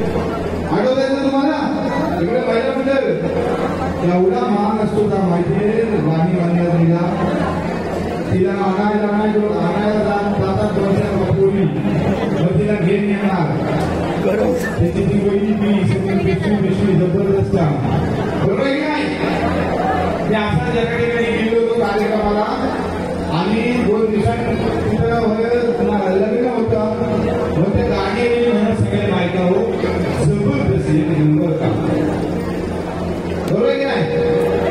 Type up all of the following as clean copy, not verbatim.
आठवत ना तुम्हाला इकडे महिला मंडळ एवढा महान असतो का माहितीये राणी मंडळीला तिला आणायला जातात वर्षापूर्वी मग तिला घेऊन येणार त्याची ती वहिनी पिशवी जबरदस्त बरोबर आहे नाही ते असा जगाने काही गेलो होतो कार्यक्रमाला आणि 2 दिवसांनी लग्न होतं मग त्या गाडी सगळे बायका हो जबरदस्त एक नंबर काम बरोबर आहे की नाही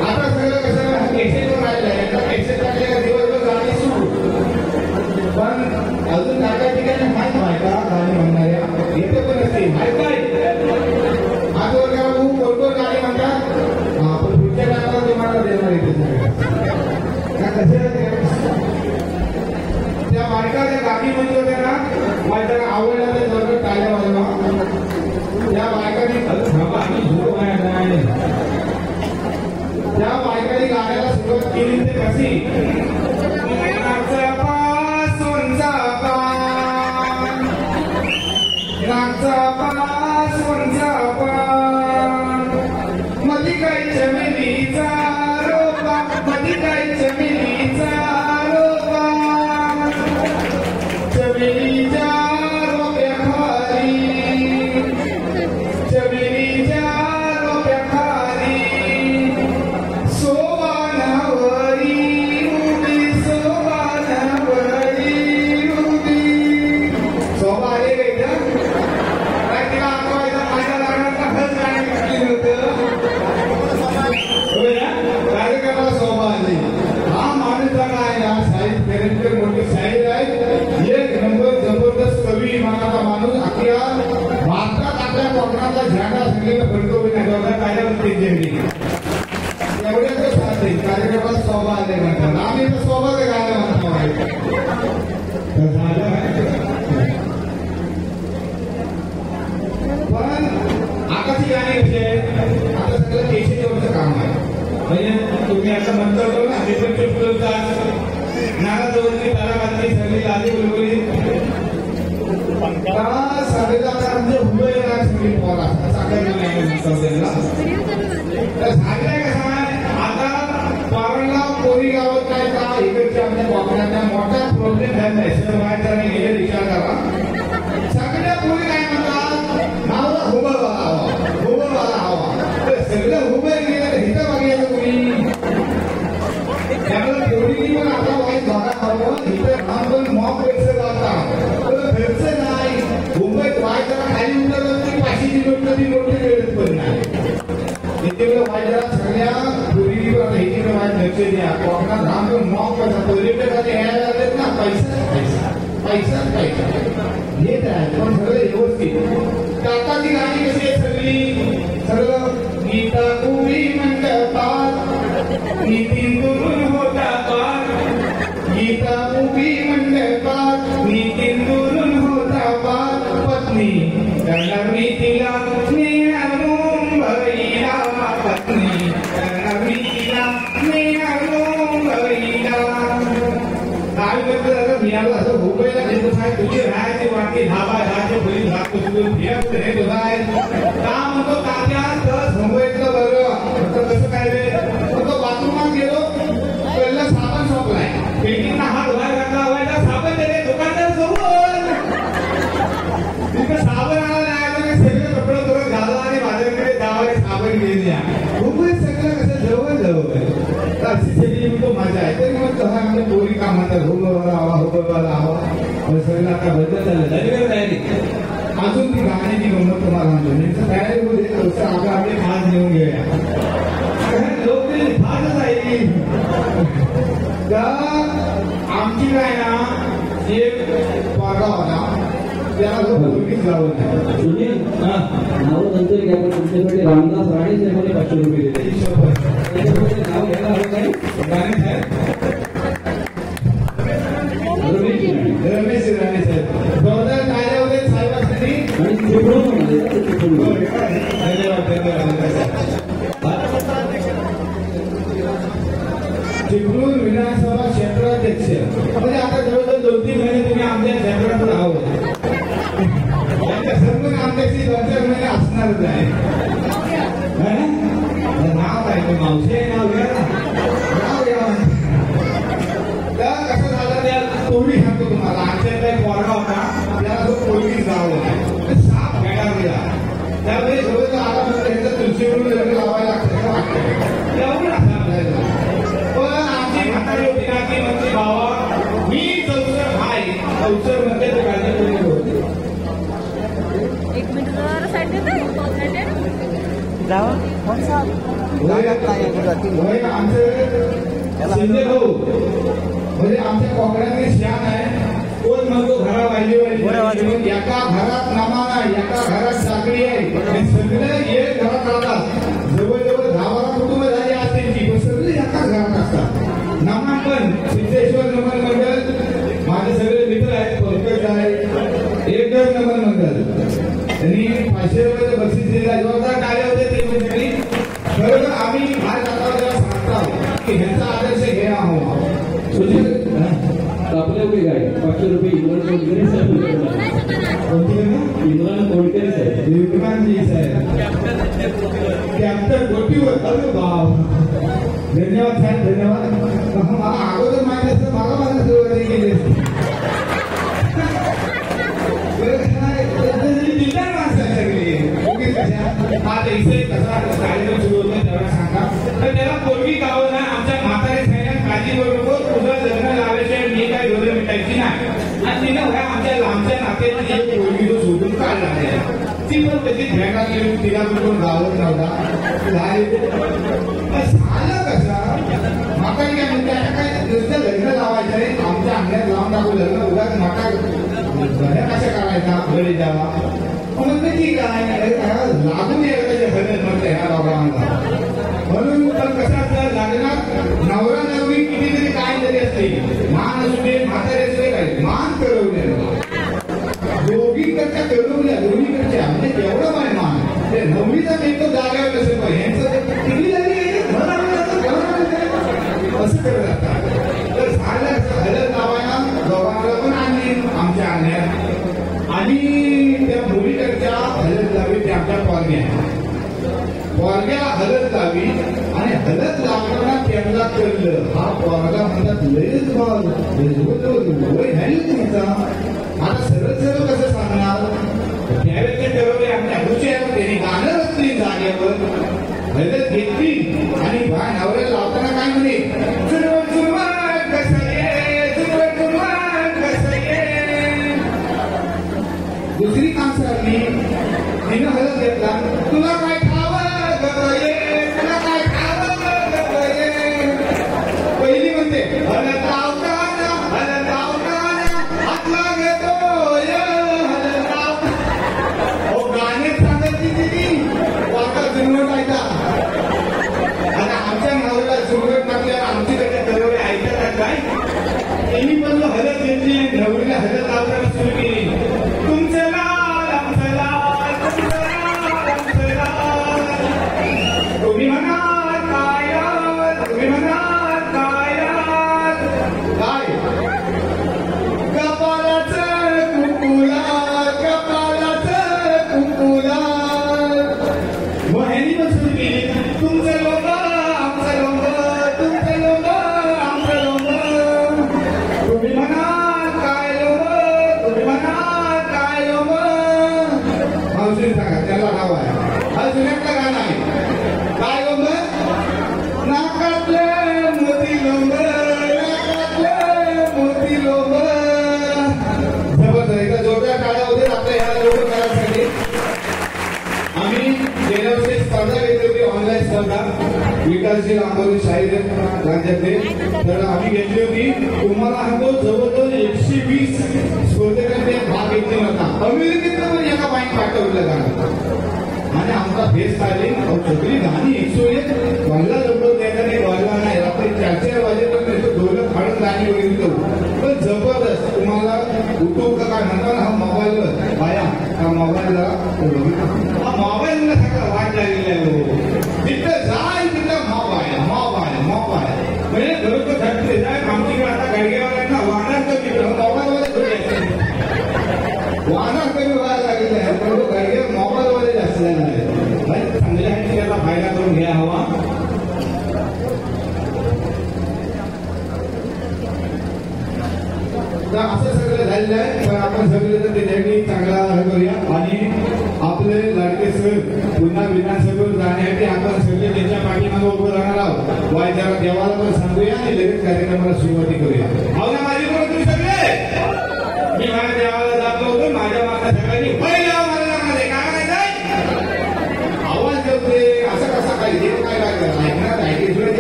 आता सगळं कसं एक्सेसवर राहिलंय एकदा एक्सेस टाकले का दिवसभर गाडी सुरू पण अजून काय ठिकाणी माहीत बायका गाडी म्हणणाऱ्या येते पण असते माहीत काय आज वर्गाला कोण गाडी म्हणतात पण पुढच्या टायमाला तुम्हाला देणार येते कसे त्या बायका त्या गाडी म्हणत होत्या ना माझ्या आवडला ते जवळ टाळ्या वाजवा त्या बायकांनी त्या बायकांनी गाण्याला सुरुवात केली ते कशी मधी काही जमिनीचा रोपा मधी काही जमिनीचा रोपा जमिनीच्या रोप्याखाली जमिनीच्या रोप्याखाली सोबानावरी उभी सोबानावरी उभी सोबा आले का इथं तिला आठवायचा माझ्या लग्नात खरंच गाणी घेतली कार्यक्रमाला सोबा आली हा माणूस आहे ना साहित्य पेरेंटर मोठी शाहीर आहे एक नंबर जबरदस्त कवी मनाचा माणूस अख्या भारतात आपल्या कोकणातला झेंडा संगीत फडकवून कायद्यावरती जेवली एवढ्याच साथ कार्यक्रमाला सोबा आले म्हणतात आम्ही तर सोबत गायला म्हणतो पण आताची गाणी कशी आहेत आता सगळं केशरीवरचं काम आहे म्हणजे तुम्ही आता म्हणतो ना हे पण चुकतात नाराजवरती ताराबांधी सगळी लादी बुलबुली सगळेला म्हणजे हुबे संगीत पोरा सगळ्यांना झालंय कसं आहे आता पारणला कोरी गावात काय का इकडच्या आमच्या कोकणाच्या मोठा प्रॉब्लेम झाला आहे सर व्हायचा आणि हे विचार करा सगळ्या कोरी काय म्हणतात नावला हुबेवाला हवा हुबेवाला हवा सगळं हुबे गेलं हिथं बघायचं कोणी त्यामुळे तेवढी पण आता वाईट भागा हवं इथं आपण मॉक पैसे जातात घरचं नाही मुंबईत वाईट जरा खाली उतरलं की 500ची नोट कधी मोठी मिळत पण नाही इथे वाईट जरा सगळ्या पूर्वीवर हे वाईट लक्ष द्या कोकणात राम मॉक पैसा पर्यटकाने यायला लागलेत ना पैसा पैसा पैसा पैसा येत आहे पण सगळं व्यवस्थित आता ती गाणी कशी आहे सगळी सगळं गीता उभी मंडपात नितीन दुरून होता पार गीता उभी मंडपात नितीन दुरून होता पार पत्नी करणारी तिला नेहा मुंबईला पत्नी करणारी तिला नेहा मुंबईला काय करतो मिळालं असं मुंबईला नेतो साहेब तुझी राहायची वाटते धाबा राहायचे पोलीस राहतो सुद्धा फिरत हे तुझा आहे का म्हणतो तात्या तर मुंबईतलं बरं कसं काय रे तो बाथरूमात गेलो पहिला साबण संपलाय पेटींना हात बाहेर घातला व्हायला साबण दे दुकानदार सोबत तिथे साबण आला नाही सगळे कपडे परत घाला आणि माझ्याकडे जावाने साबण घेऊन या मुंबईत सगळं कसं जवळ जवळ अशी सगळी तो मजा आहे तरी मग तसा म्हणजे पोरी का म्हणतात हुबेवाला हवा हुबेवाला हवा सगळं आता बदल झालं तयारी अजून ती गाण्याची गंमत तुम्हाला म्हणतो तयारीमध्ये तसं आपलं आपले खास घेऊन घेऊया लोक फारच आहे आमची काय ना एक पारडा होता त्याला मुलगीच लावत नाही नाव नंतर घ्या पण तुमच्याकडे रामदास राणे साहेबांनी 500 रुपये दिले नाव घ्यायला हवं काही गाणे साहेब रमेश राणे साहेब 2000 कायद्यामध्ये साहेबांसाठी धन्यवाद चिपळूण विधानसभा क्षेत्राध्यक्ष म्हणजे आता जवळजवळ 2-3 महिने तुम्ही आमच्या क्षेत्रातून आहोत कसं पण आमच्याशी 2-4 महिने असणारच आहे. नाव काय ते मावशी आहे नाव घ्या नाव घ्या. तर कसं झालं त्या पोळी सांगतो तुम्हाला. आमच्या इथे एक पोरगा होता त्याला तो पोळी गाव होता साप घ्यायला गेला. त्यामुळे जवळ आला त्यांचं तुळशीवरून लग्न लावायला लागतं वाटतं एवढं असं आपल्याला. पण आमची म्हातारी होती ना ती म्हणजे बाबा मी चौसर आहे चौसर मध्ये ते गाडी होती. एक मिनिट जरा साईड देता जावा कोण सा शिंदे भाऊ म्हणजे आमच्या कोकणातले शान आहे. कोण म्हणतो घरा वाहिली एका घरात नमाना एका घरात साखळी आहे. हे सगळे एक घरात राहतात. जवळजवळ 10-12 कुटुंब झाली असतील पण सगळे एकाच घरात असतात. नमान पण सिद्धेश्वर नमन मंडळ माझे सगळे मित्र आहेत. पंकज आहे एकच नमन मंडळ त्यांनी 500 रुपयाचं बक्षीस दिला. जोरदार टाळ्या होते ते म्हणजे खरोखर आम्ही आज आता सांगतो की ह्यांचा आदर्श घ्या आहोत. आपल्या उभी गाडी 500 रुपये इम्रान कोणकरे साहेब. इम्रान कोणकरे साहेब विमानजी साहेब कॅप्टन गोटीवर. अरे बाप धन्यवाद साहेब धन्यवाद. मला अगोदर माहिती असतं मला माझ्या सुरुवाती केली असते. जिल्हा माणसं सगळी हा इथे कसा कार्यक्रम सुरू होतो तेव्हा सांगा. तर त्याला पोरगी गावं ना आमच्या म्हातारे साहेब काळजी करू तुझं लग्न लावायचे मी काय डोळे मिटायची नाही. आणि तिनं भया आमच्या लांबच्या नात्याची एक पोरगी तो शोधून काढला नाही. ती पण त्याची भेटा केली तिला कुठून गावत नव्हता झालं कसं. म्हातारी काय म्हणते काय नुसतं लग्न लावायचं आहे आमच्या अंगण्यात लावून टाकू लग्न उगाच माता घड्या कशा करायचा घरी जावा म्हणजे ठीक आहे लागून यायला म्हणते ह्या दोघांना. म्हणून पण कसं असतं लग्नात नवरा नवरी कितीतरी काय तरी असते मान असू दे म्हातारे असते काय मान करवले दोघीकडच्या करवल्या दोन्हीकडच्या म्हणजे केवढं माय मान ते नवरीचा मेकअप जाग्यावर कसं पाहिजे यांचं किती झाली असं करत असतात. तर झालं हलत लावायला दोघांना पण आणि आमच्या आणण्यात आणि त्या मुलीकडच्या हलत लावी ते आमच्या पोरग्या हलत लावी आणि हलत लावताना त्यांना कळलं हा पोरगा म्हणतात लयच वय नाही तुमचा. आता सरळ सरळ कसं सांगणार त्यावेळेस ते ठरवले आमच्या हुशार त्यांनी गाणं बसली जागेवर हलत घेतली आणि बाय नवऱ्याला लावताना काय म्हणे सुरुवात सुरुवात कसं ये सुरुवात सुरुवात कसं ये. दुसरी माणसं आली तिनं हलत घेतला तुला काय खावं गबये तुला काय खावं गबये. पहिली म्हणते हलत लावताना हातला घेतोय हलत लावताना. हो गाण्यात सांगायची तिची वाटा जुनवटायचा. आता आमच्या नवऱ्याला जुनवट टाकल्यावर आमची त्याच्या ठरवले ऐकतात काय त्यांनी पण हलत घेतली आणि नवरीला हलत लावताना सुरू केली. तुमचं लाल आमचं लाल तुमचं लाल आमचं लाल तुम्ही म्हणा काय तुम्ही म्हणा काय काय कपाळाचं कुंकुला कपाळाचं कुंकुला. मग ह्यांनी पण सुरू केली तुमचं लोक आमचं लोक तुमचं लोक आमचं लोक तुम्ही म्हणा काय लोक तुम्ही म्हणा काय लोक. मावशी सांगा त्याला नाव आहे हा जुन्यातलं गाणं आहे काय लोक नाकातले मोती लोक नाकातले मोती लोक. जबरदस्त एकदा जोरदार टाळ्या होते आपल्या ह्या लोक करायसाठी. आम्ही गेल्या वर्षी स्पर्धा घेतली होती ऑनलाईन स्पर्धा विकासशील आंबोली शाहीर राज्यातले. तर आम्ही घेतली होती तुम्हाला सांगतो जवळजवळ 120 स्पर्धकांनी भाग घेतला होता. अमेरिकेत पण एका बाईक पाठवलं गाणं आणि आमचा फेस काढली सगळी गाणी 101 वाजला जबरदस्त द्यायला नाही वाजला नाही रात्री 4-4 वाजेपर्यंत ढोलक काढून गाणी वगैरे करू पण जबरदस्त. तुम्हाला उठू का काय म्हणता ना हा मोबाईलवर बाया हा मोबाईल जरा हा मोबाईल सगळं वाट लागलेला आहे. तिथं जाय तिथं मोबाईल मोबाईल मोबाईल म्हणजे खरोखर झटते जाय. आमच्याकडे आता गाडगेवाल्यांना वाहनात कमी मोबाईलमध्ये वाहनात कमी व्हायला लागलेलं आहे. झालेला आहे. चांगल्या आहे त्याचा फायदा करून घ्या हवा. तर असं सगळं झालेलं आहे. पण आपण सगळे जण त्याच्यासाठी चांगला हे करूया आणि आपले लाडके सर पुन्हा विधानसभेवर जाण्यासाठी आपण सगळे त्यांच्या पाठीमागे उभं राहणार आहोत. जरा देवाला पण सांगूया आणि लगेच कार्यक्रमाला सुरुवाती करूया. हो ना माझी बरोबर तुम्ही सगळे. मी माझ्या देवाला जात होतो, माझ्या मागच्या सगळ्यांनी पहिल्या मध्ये काय म्हणायचं आवाज करते असं कसं काय देव काय काय करत ऐकणार ऐकले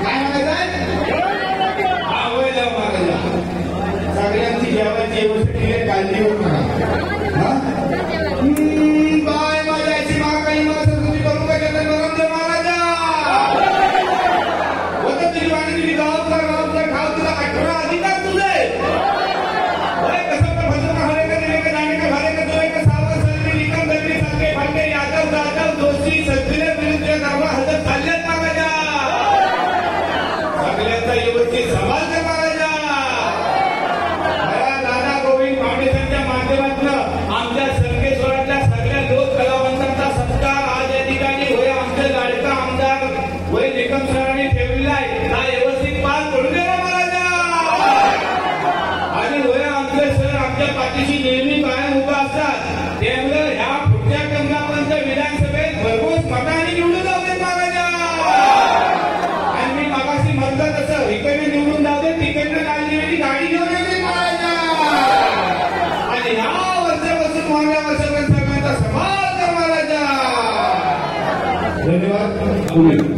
काय म्हणायचं सगळ्यांची जेवायची व्यवस्थित काळजी होत बाय माझ्याची महाकाली मला संस्कृती करून काय करतात नरेंद्र महाराजा होतं तुझी वाणी तुझी गावातला खाव तुला अठरा अधिकार तुझे कसं तर भजन हरे का दिले का जाणे का भारे का तुले का सावध सलमी निकम दलमी सारखे भांडे यादव जाधव दोषी सज्जने विरुद्ध नावा हजर चालल्यात महाराजा सगळ्यांचा व्यवस्थित समाज कर महाराजा. आमच्या संकेश्वरातल्या सगळ्या लोक कलावंतांचा सत्कार आज या ठिकाणी होय आमचे लाडका आमदार होय निकम सरांनी ठेवलेला आहे. हा व्यवस्थित पार पडू दे ना महाराजा. आणि होय आमचे सर आमच्या पाठीशी नेहमी कायम उभा असतात. त्यामुळे ह्या पुढच्या टर्मलापर्यंत विधानसभेत भरघोस मताने निवडून जाऊ देत महाराजा. आणि मी मागाशी म्हणतो तसं इकडे निवडून जाऊ दे तिकडनं काढली गाडी घेऊन येते महाराजा. आणि ह्या वर्षापासून सगळ्यांचा समाज महाराजा. धन्यवाद.